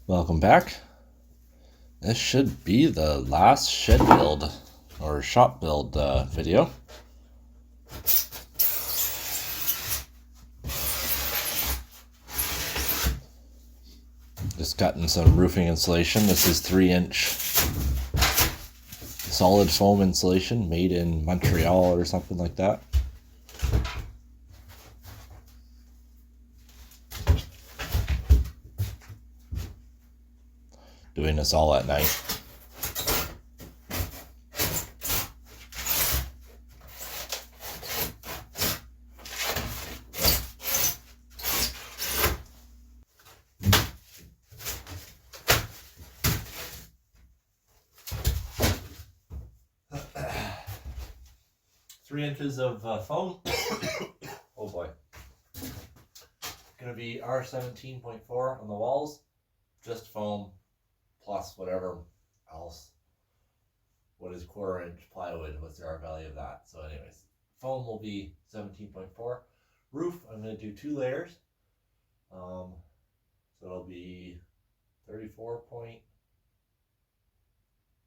Welcome back. This should be the last shed build or shop build video. Just cutting some roofing insulation. This is 3-inch solid foam insulation made in Montreal or something like that. Doing this all at night. Three inches of foam. Oh boy. Gonna be R17.4 on the walls. Just foam plus whatever else. What is 1/4-inch plywood? What's the R value of that? So anyways, foam will be 17.4. Roof, I'm gonna do 2 layers. So it'll be 34.4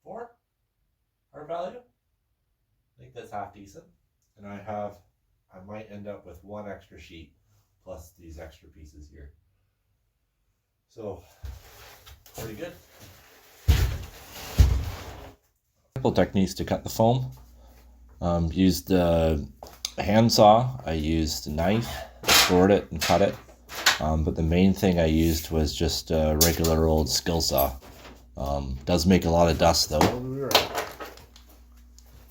R value. I think that's half decent. And I might end up with 1 extra sheet plus these extra pieces here. So, pretty good. Simple techniques to cut the foam. Used a handsaw. I used a knife, scored it and cut it. But the main thing I used was just a regular old skill saw. Does make a lot of dust though.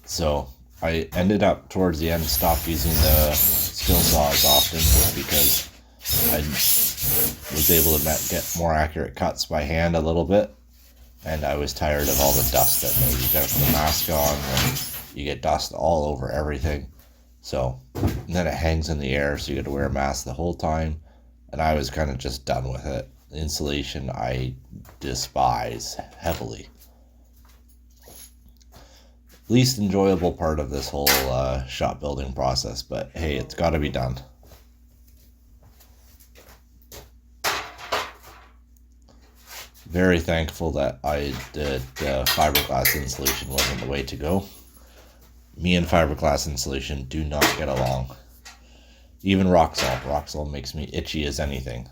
So I ended up towards the end stopped using the skill saw as often just because I was able to get more accurate cuts by hand a little bit, and I was tired of all the dust that you gotta put a mask on and you get dust all over everything. So and then it hangs in the air, so you gotta wear a mask the whole time, and I was kind of just done with it. Insulation I despise heavily. Least enjoyable part of this whole shop building process, but hey, it's got to be done. Very thankful that I did fiberglass insulation wasn't the way to go. Me and fiberglass insulation do not get along. Even rock salt. Rock salt makes me itchy as anything.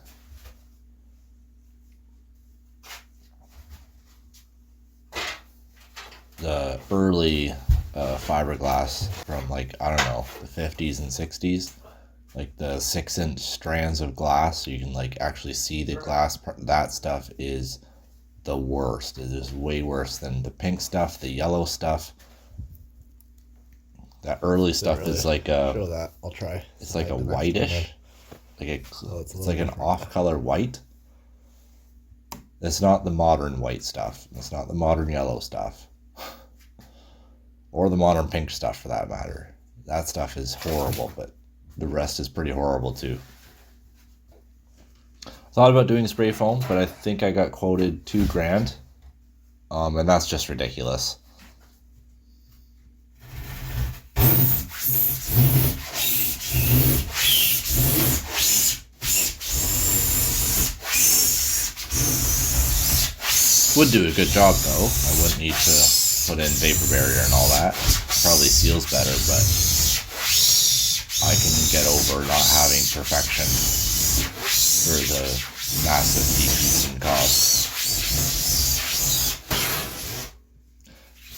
The early fiberglass from like, I don't know, the 50s and 60s, like the 6-inch strands of glass, so you can like actually see the glass part. That stuff is the worst. It is way worse than the pink stuff, the yellow stuff. That early stuff really is like a, show that. I'll try. It's like a whitish, like it's like an off-color white. It's not the modern white stuff. It's not the modern yellow stuff. Or the modern pink stuff for that matter. That stuff is horrible, but the rest is pretty horrible too. Thought about doing spray foam, but I think I got quoted $2,000. And that's just ridiculous. Would do a good job though. I wouldn't need to put in vapor barrier and all that. Probably seals better, but I can get over not having perfection for the massive decrease in cost.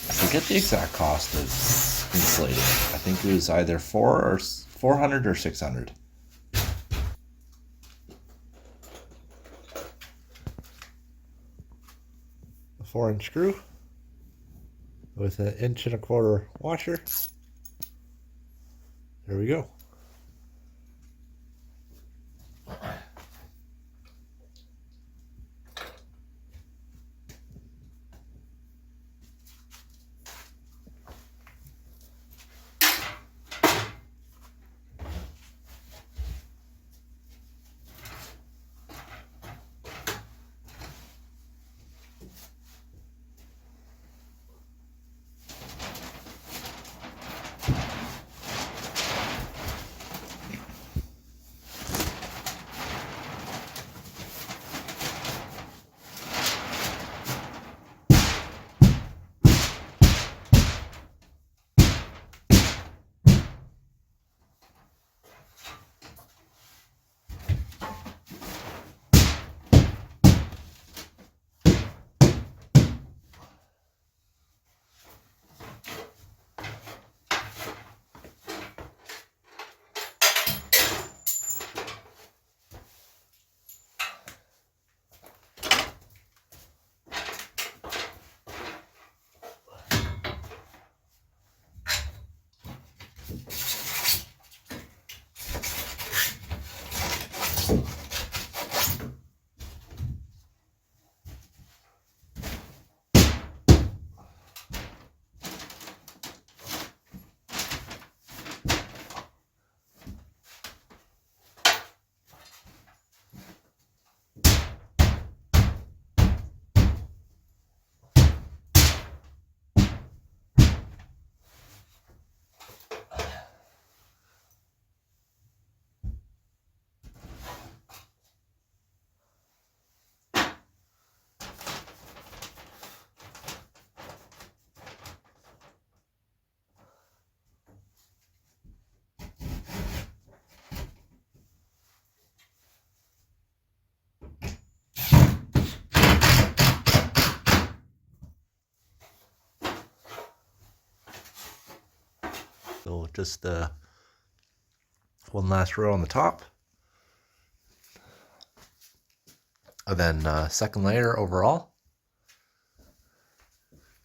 I forget the exact cost of insulating. I think it was either $400 or $600. A 4-inch screw with an 1.25-inch washer. There we go. So just one last row on the top. And then second layer overall.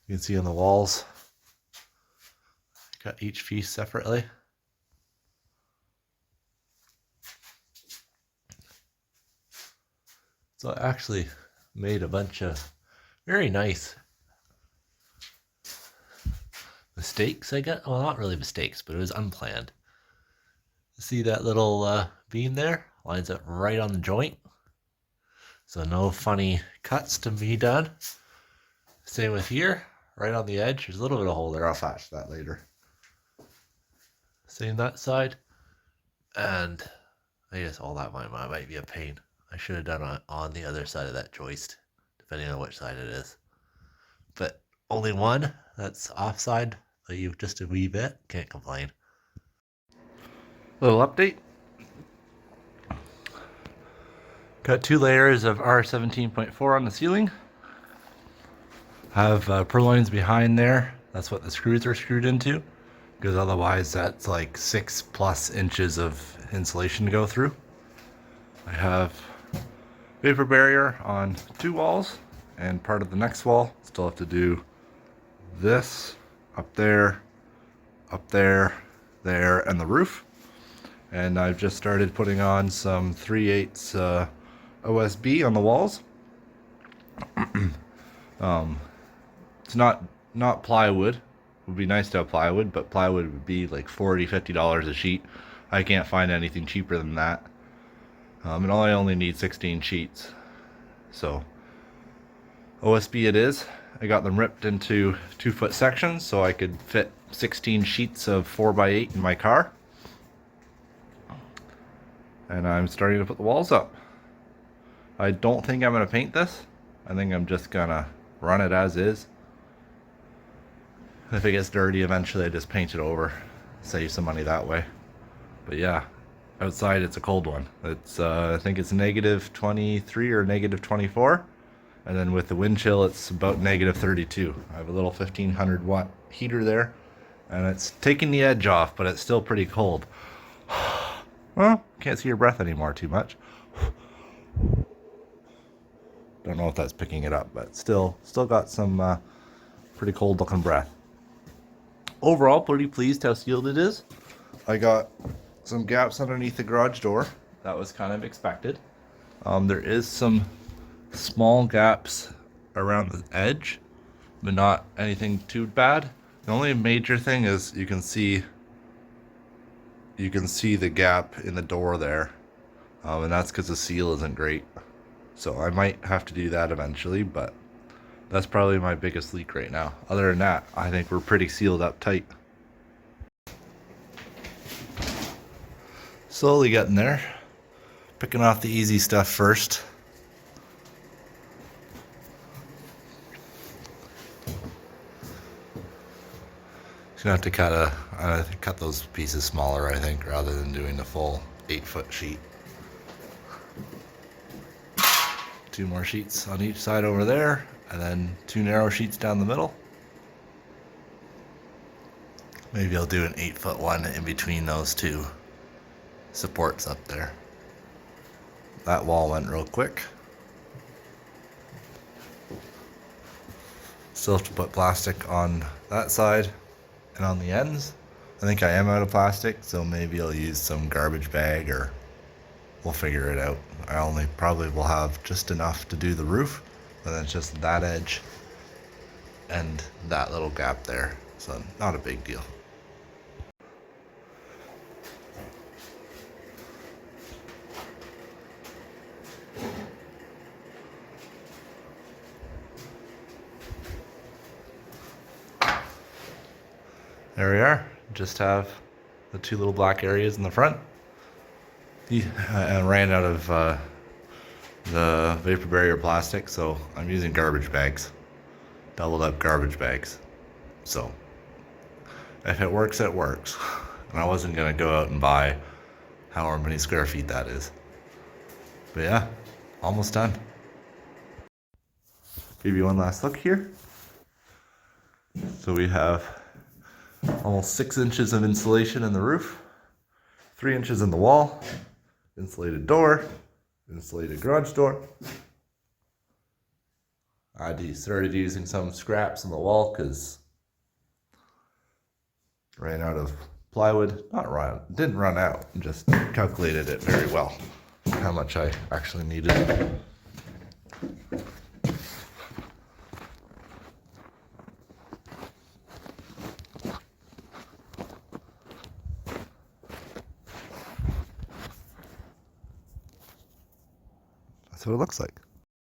You can see on the walls, got each piece separately. So I actually made a bunch of very nice mistakes, I guess. Well, not really mistakes, but it was unplanned. See that little beam there? Lines up right on the joint. So no funny cuts to be done. Same with here, right on the edge. There's a little bit of hole there. I'll flash that later. Same that side. And I guess all that might be a pain. I should have done it on the other side of that joist, depending on which side it is. But only one that's offside, so you just a wee bit. Can't complain. Little update. Got 2 layers of R17.4 on the ceiling. Have purloins behind there. That's what the screws are screwed into, because otherwise that's like 6+ inches of insulation to go through. I have vapor barrier on 2 walls, and part of the next wall. Still have to do this up there, there, and the roof. And I've just started putting on some 3/8 OSB on the walls. It's not plywood. It would be nice to have plywood, but plywood would be like $40-50 a sheet. I can't find anything cheaper than that. And I only need 16 sheets. So OSB it is. I got them ripped into 2-foot sections so I could fit 16 sheets of 4x8 in my car. And I'm starting to put the walls up. I don't think I'm going to paint this. I think I'm just going to run it as is. If it gets dirty eventually I just paint it over. Save some money that way. But yeah, outside it's a cold one. It's I think it's -23 or -24. And then with the wind chill it's about -32. I have a little 1500 watt heater there. And it's taking the edge off, but it's still pretty cold. Well, can't see your breath anymore too much. Don't know if that's picking it up, but still got some pretty cold looking breath. Overall, pretty pleased how sealed it is. I got some gaps underneath the garage door. That was kind of expected. There is some small gaps around the edge, but not anything too bad. The only major thing is you can see the gap in the door there, and that's because the seal isn't great. So I might have to do that eventually, but that's probably my biggest leak right now. Other than that, I think we're pretty sealed up tight. Slowly getting there. Picking off the easy stuff first. Gonna have to cut those pieces smaller, I think, rather than doing the full 8-foot sheet. 2 more sheets on each side over there, and then 2 narrow sheets down the middle. Maybe I'll do an 8-foot one in between those 2 supports up there. That wall went real quick. Still have to put plastic on that side and on the ends. I think I am out of plastic, so maybe I'll use some garbage bag or we'll figure it out. I only probably will have just enough to do the roof, and then it's just that edge and that little gap there. So not a big deal. There we are. Just have the two little black areas in the front. I ran out of the vapor barrier plastic, so I'm using garbage bags, doubled up garbage bags. So if it works, it works. And I wasn't gonna go out and buy however many square feet that is. But yeah, almost done. Give you one last look here. So we have almost 6 inches of insulation in the roof, 3 inches in the wall, insulated door, insulated garage door. I started using some scraps in the wall because ran out of plywood. Didn't run out, just calculated it very well how much I actually needed. That's what it looks like.